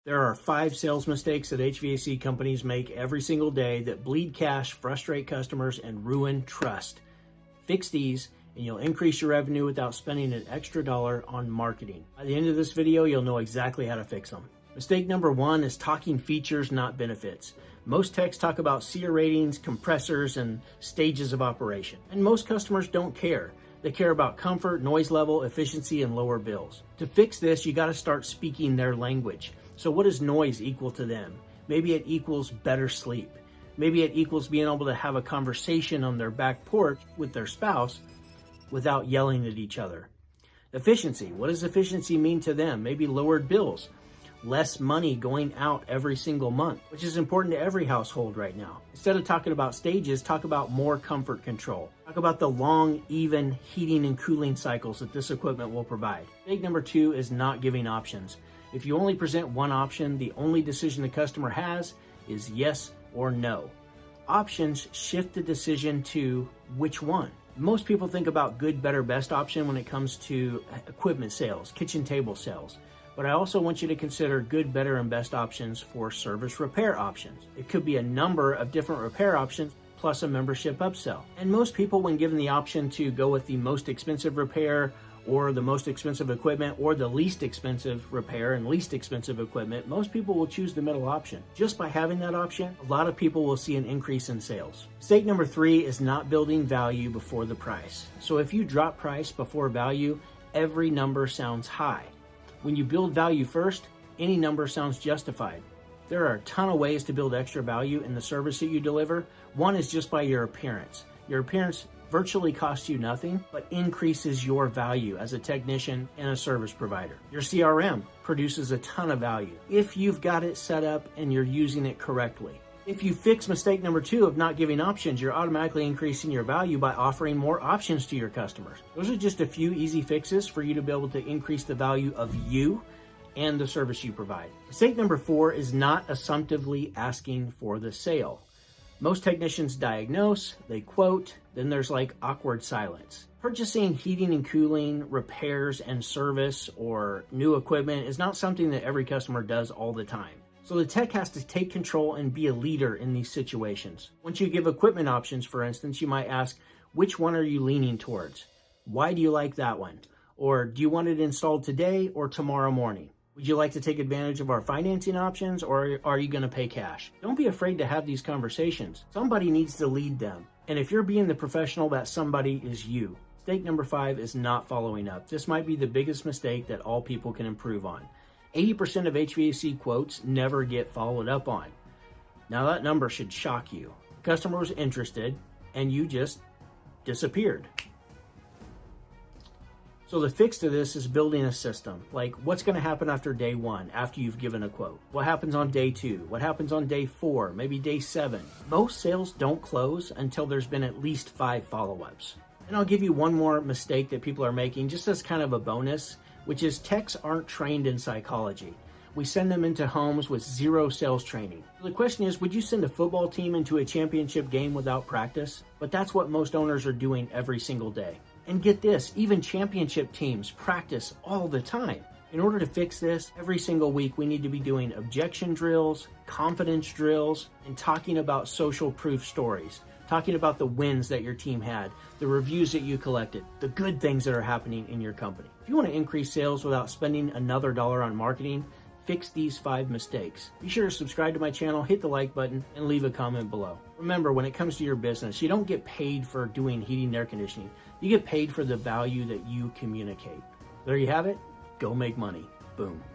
There are 5 sales mistakes that HVAC companies make every single day that bleed cash, frustrate customers, and ruin trust. Fix these and you'll increase your revenue without spending an extra dollar on marketing. By the end of this video, you'll know exactly how to fix them. Mistake number 1 is talking features, not benefits. Most techs talk about SEER ratings, compressors, and stages of operation. And most customers don't care. They care about comfort, noise level, efficiency, and lower bills. To fix this, you gotta start speaking their language. So what does noise equal to them? Maybe it equals better sleep. Maybe it equals being able to have a conversation on their back porch with their spouse without yelling at each other. Efficiency, what does efficiency mean to them? Maybe lowered bills, less money going out every single month, which is important to every household right now. Instead of talking about stages, talk about more comfort control. Talk about the long, even heating and cooling cycles that this equipment will provide. Mistake number 2 is not giving options. If you only present one option, the only decision the customer has is yes or no. Options shift the decision to which one. Most people think about good, better, best option when it comes to equipment sales, kitchen table sales. But I also want you to consider good, better, and best options for service repair options. It could be a number of different repair options plus a membership upsell. And most people, when given the option to go with the most expensive repair or the most expensive equipment or the least expensive repair and least expensive equipment, most people will choose the middle option. Just by having that option, a lot of people will see an increase in sales. Mistake number 3 is not building value before the price. So if you drop price before value, every number sounds high. When you build value first, any number sounds justified. There are a ton of ways to build extra value in the service that you deliver. One is just by your appearance. Your appearance virtually costs you nothing, but increases your value as a technician and a service provider. Your CRM produces a ton of value if you've got it set up and you're using it correctly. If you fix mistake number 2 of not giving options, you're automatically increasing your value by offering more options to your customers. Those are just a few easy fixes for you to be able to increase the value of you and the service you provide. Mistake number 4 is not assumptively asking for the sale. Most technicians diagnose, they quote, then there's like awkward silence. Purchasing heating and cooling, repairs and service, or new equipment is not something that every customer does all the time. So the tech has to take control and be a leader in these situations. Once you give equipment options, for instance, you might ask, which one are you leaning towards? Why do you like that one? Or do you want it installed today or tomorrow morning? Would you like to take advantage of our financing options, or are you going to pay cash? Don't be afraid to have these conversations. Somebody needs to lead them. And if you're being the professional, that somebody is you. Mistake number 5 is not following up. This might be the biggest mistake that all people can improve on. 80% of HVAC quotes never get followed up on. Now that number should shock you. The customer was interested and you just disappeared. So the fix to this is building a system. Like, what's going to happen after day 1, after you've given a quote? What happens on day 2? What happens on day 4? Maybe day 7? Most sales don't close until there's been at least 5 follow-ups. And I'll give you one more mistake that people are making just as kind of a bonus, which is techs aren't trained in psychology. We send them into homes with 0 sales training. The question is, would you send a football team into a championship game without practice? But that's what most owners are doing every single day. And get this, even championship teams practice all the time. In order to fix this, every single week we need to be doing objection drills, confidence drills, and talking about social proof stories. Talking about the wins that your team had, the reviews that you collected, the good things that are happening in your company. If you want to increase sales without spending another dollar on marketing, fix these 5 mistakes. Be sure to subscribe to my channel, hit the like button, and leave a comment below. Remember, when it comes to your business, you don't get paid for doing heating and air conditioning. You get paid for the value that you communicate. There you have it. Go make money. Boom.